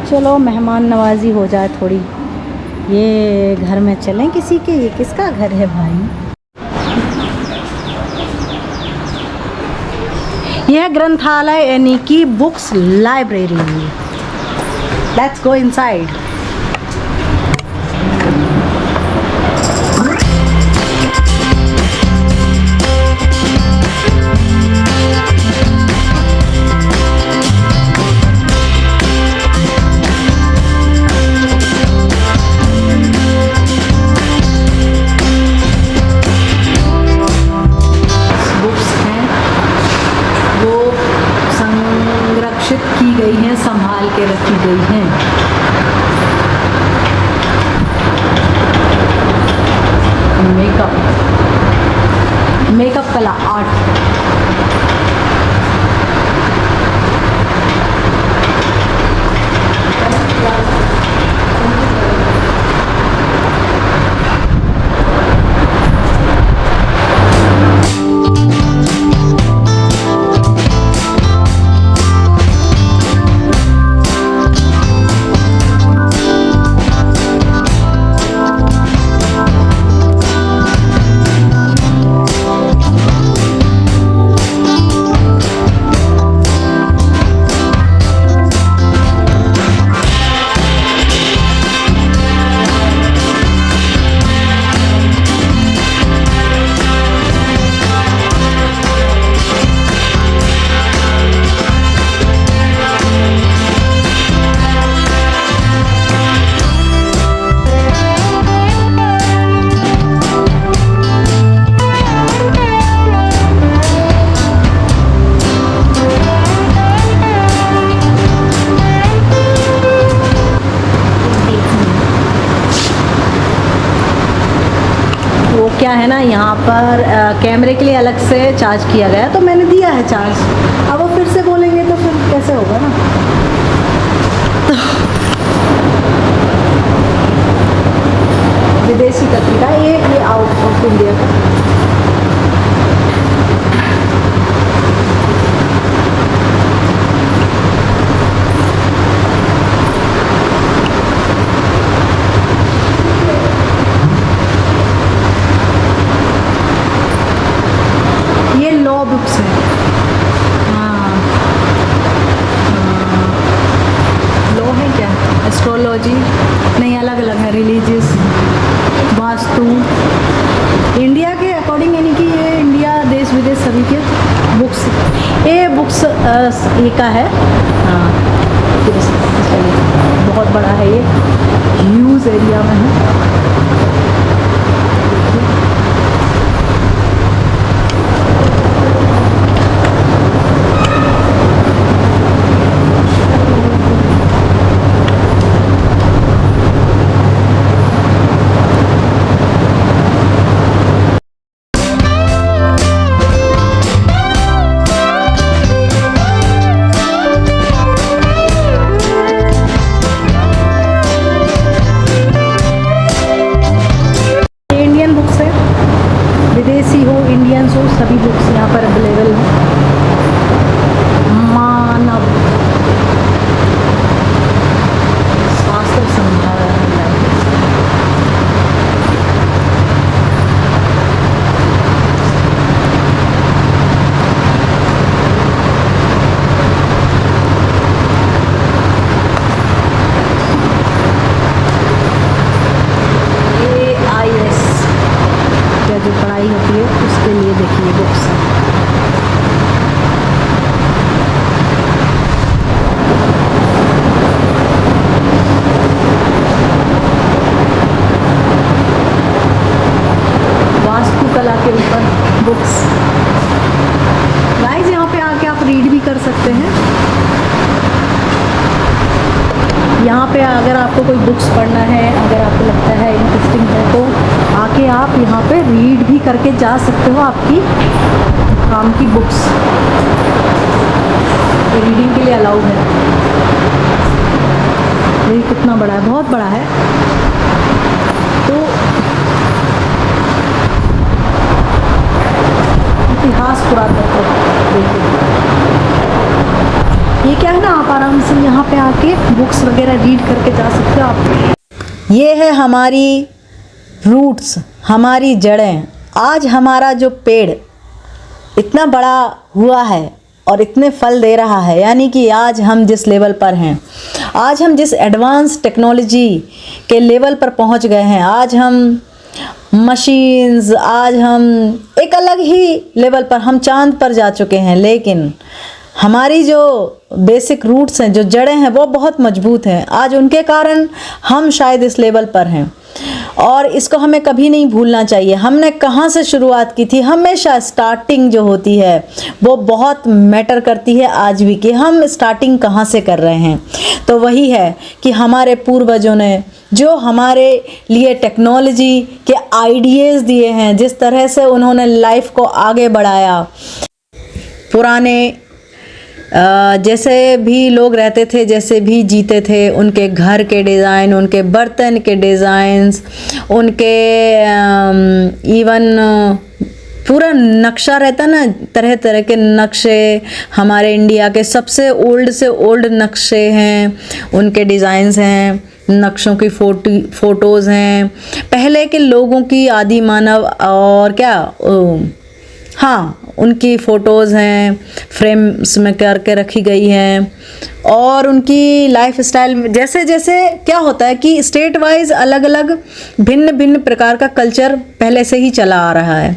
चलो मेहमान नवाजी हो जाए थोड़ी। ये घर में चलें किसी के, ये किसका घर है भाई? यह ग्रंथालय यानी कि books library. Let's go inside. की गई हैं, संभाल के रखी गई हैं। मेकअप कला आर्ट। क्या है ना, यहाँ पर कैमरे के लिए अलग से चार्ज किया गया, तो मैंने दिया है चार्ज। अब वो फिर से बोलेंगे तो फिर कैसे होगा ना। तो विदेशी पत्रिका ये आउट ऑफ इंडिया का। बुक्स है। लो है क्या? एस्ट्रोलॉजी नहीं, अलग अलग है। रिलीजियस, वास्तु, इंडिया के अकॉर्डिंग, यानी कि ये इंडिया देश विदेश सभी के बुक्स। ये बुक्स ये का है। हाँ, बहुत बड़ा है, ये ह्यूज एरिया में है। विदेशी हो, इंडियंस हो, सभी बुक्स यहाँ पर अवेलेबल हैं। मानव शास्त्र संभार जो पढ़ाई होती है उसके लिए देखिए बुक्स। वास्तुकला के ऊपर बुक्स। गाइस, यहाँ पे आके आप रीड भी कर सकते हैं। यहाँ पे अगर आपको कोई बुक्स पढ़ना है, अगर आपको लगता है इंटरेस्टिंग है, तो आके आप यहाँ पे रीड भी करके जा सकते हो। आपकी काम की बुक्स रीडिंग के लिए अलाउड है। ये कितना बड़ा है, बहुत बड़ा है। तो इतिहास पुरातत्व देखिए, ये क्या है ना, आप आराम से यहाँ पे आके बुक्स वगैरह रीड करके जा सकते हो आप। ये है हमारी रूट्स, हमारी जड़ें। आज हमारा जो पेड़ इतना बड़ा हुआ है और इतने फल दे रहा है, यानी कि आज हम जिस लेवल पर हैं, आज हम जिस एडवांस टेक्नोलॉजी के लेवल पर पहुंच गए हैं, आज हम मशीन्स, आज हम एक अलग ही लेवल पर, हम चांद पर जा चुके हैं। लेकिन हमारी जो बेसिक रूट्स हैं, जो जड़ें हैं, वो बहुत मजबूत हैं। आज उनके कारण हम शायद इस लेवल पर हैं और इसको हमें कभी नहीं भूलना चाहिए। हमने कहाँ से शुरुआत की थी, हमेशा स्टार्टिंग जो होती है वो बहुत मैटर करती है आज भी, कि हम स्टार्टिंग कहाँ से कर रहे हैं। तो वही है कि हमारे पूर्वजों ने जो हमारे लिए टेक्नोलॉजी के आइडियाज़ दिए हैं, जिस तरह से उन्होंने लाइफ को आगे बढ़ाया, पुराने जैसे भी लोग रहते थे, जैसे भी जीते थे, उनके घर के डिज़ाइन, उनके बर्तन के डिज़ाइंस, उनके इवन पूरा नक्शा रहता ना, तरह तरह के नक्शे, हमारे इंडिया के सबसे ओल्ड से ओल्ड नक्शे हैं, उनके डिज़ाइंस हैं, नक्शों की फ़ोटोज़ हैं, पहले के लोगों की, आदि मानव और क्या, हाँ, उनकी फ़ोटोज़ हैं, फ्रेम्स में करके रखी गई हैं। और उनकी लाइफ स्टाइल, जैसे जैसे क्या होता है कि स्टेट वाइज अलग अलग भिन्न भिन्न प्रकार का कल्चर पहले से ही चला आ रहा है।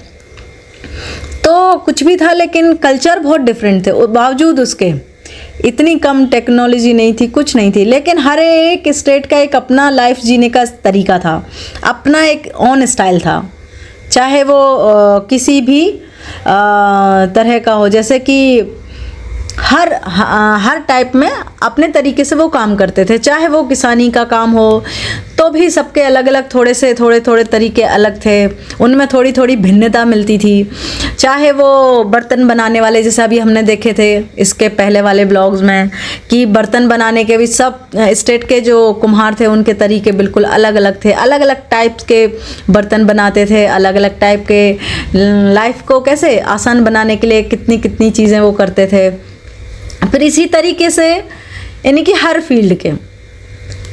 तो कुछ भी था, लेकिन कल्चर बहुत डिफरेंट थे। बावजूद उसके इतनी कम टेक्नोलॉजी नहीं थी, कुछ नहीं थी, लेकिन हर एक स्टेट का एक अपना लाइफ जीने का तरीका था, अपना एक ऑन स्टाइल था, चाहे वो किसी भी तरह का हो। जैसे कि हर टाइप में अपने तरीके से वो काम करते थे, चाहे वो किसानी का काम हो तो भी सबके अलग अलग थोड़े तरीके अलग थे, उनमें थोड़ी थोड़ी भिन्नता मिलती थी। चाहे वो बर्तन बनाने वाले, जैसे अभी हमने देखे थे इसके पहले वाले ब्लॉग्स में, कि बर्तन बनाने के भी सब स्टेट के जो कुम्हार थे उनके तरीके बिल्कुल अलग अलग थे, अलग अलग टाइप के बर्तन बनाते थे, अलग अलग टाइप के लाइफ को कैसे आसान बनाने के लिए कितनी कितनी चीज़ें वो करते थे। फिर इसी तरीके से यानी कि हर फील्ड के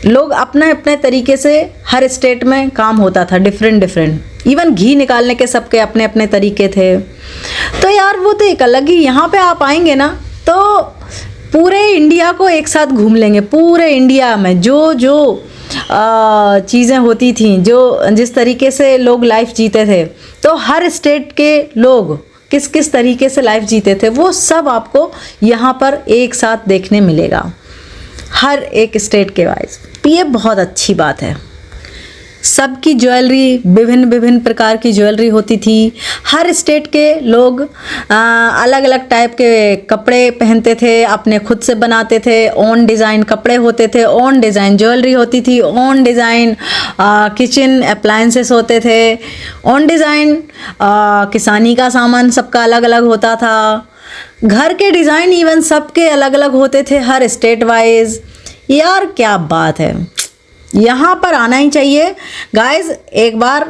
लोग अपने अपने तरीके से, हर स्टेट में काम होता था डिफरेंट। इवन घी निकालने के सबके अपने अपने तरीके थे। तो यार वो तो एक अलग ही, यहाँ पे आप आएंगे ना तो पूरे इंडिया को एक साथ घूम लेंगे। पूरे इंडिया में जो जो चीज़ें होती थी, जो जिस तरीके से लोग लाइफ जीते थे, तो हर स्टेट के लोग किस किस तरीके से लाइफ जीते थे, वो सब आपको यहाँ पर एक साथ देखने मिलेगा, हर एक स्टेट के वाइज। ये बहुत अच्छी बात है। सबकी ज्वेलरी, विभिन्न विभिन्न प्रकार की ज्वेलरी होती थी। हर स्टेट के लोग अलग अलग टाइप के कपड़े पहनते थे, अपने खुद से बनाते थे, ओन डिज़ाइन कपड़े होते थे, ओन डिज़ाइन ज्वेलरी होती थी, ओन डिज़ाइन किचन अप्लायंसेस होते थे, ओन डिज़ाइन किसानी का सामान सबका अलग अलग होता था, घर के डिज़ाइन इवन सबके अलग अलग होते थे हर स्टेट वाइज। यार क्या बात है, यहाँ पर आना ही चाहिए गाइज एक बार।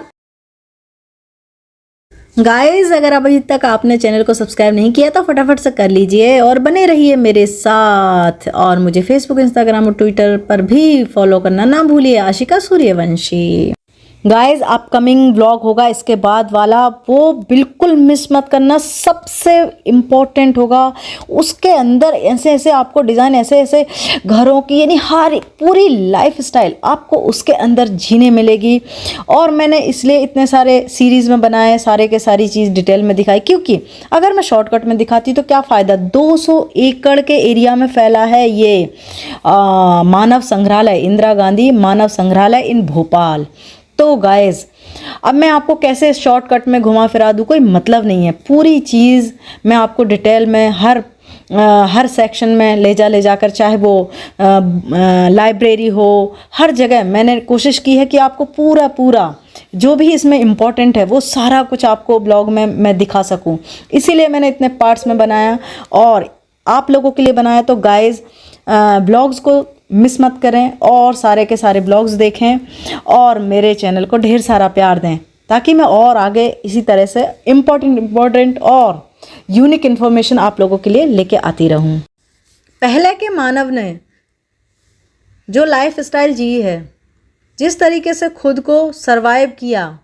गाइज अगर अभी तक आपने चैनल को सब्सक्राइब नहीं किया तो फटाफट से कर लीजिए और बने रहिए मेरे साथ। और मुझे फेसबुक, इंस्टाग्राम और ट्विटर पर भी फॉलो करना ना भूलिए, Ashika Suryavanshi. Guys upcoming vlog होगा इसके बाद वाला, वो बिल्कुल मिस मत करना, सबसे इम्पोर्टेंट होगा। उसके अंदर ऐसे ऐसे आपको डिज़ाइन, ऐसे ऐसे घरों की, यानी हर पूरी लाइफ स्टाइल आपको उसके अंदर जीने मिलेगी। और मैंने इसलिए इतने सारे सीरीज़ में बनाए, सारे के सारी चीज़ डिटेल में दिखाई, क्योंकि अगर मैं शॉर्टकट में दिखाती तो क्या फ़ायदा। 200 एकड़ के एरिया में फैला है ये मानव संग्रहालय, इंदिरा गांधी मानव संग्रहालय इन भोपाल। तो गाइस अब मैं आपको कैसे शॉर्टकट में घुमा फिरा दूँ, कोई मतलब नहीं है। पूरी चीज़ मैं आपको डिटेल में हर सेक्शन में ले जाकर, चाहे वो लाइब्रेरी हो, हर जगह मैंने कोशिश की है कि आपको पूरा जो भी इसमें इम्पोर्टेंट है वो सारा कुछ आपको ब्लॉग में मैं दिखा सकूं। इसीलिए मैंने इतने पार्ट्स में बनाया और आप लोगों के लिए बनाया। तो गाइस ब्लॉग्स को मिस मत करें और सारे के सारे ब्लॉग्स देखें और मेरे चैनल को ढेर सारा प्यार दें, ताकि मैं और आगे इसी तरह से इम्पोर्टेंट और यूनिक इन्फॉर्मेशन आप लोगों के लिए लेके आती रहूं। पहले के मानव ने जो लाइफ स्टाइल जी है, जिस तरीके से खुद को सरवाइव किया,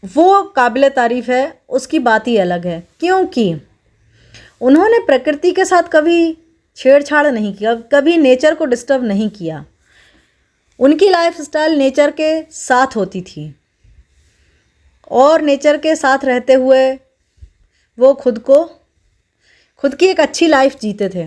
वो काबिल तारीफ़ है, उसकी बात ही अलग है। क्योंकि उन्होंने प्रकृति के साथ कभी छेड़छाड़ नहीं किया, कभी नेचर को डिस्टर्ब नहीं किया। उनकी लाइफ स्टाइल नेचर के साथ होती थी और नेचर के साथ रहते हुए वो खुद की एक अच्छी लाइफ जीते थे।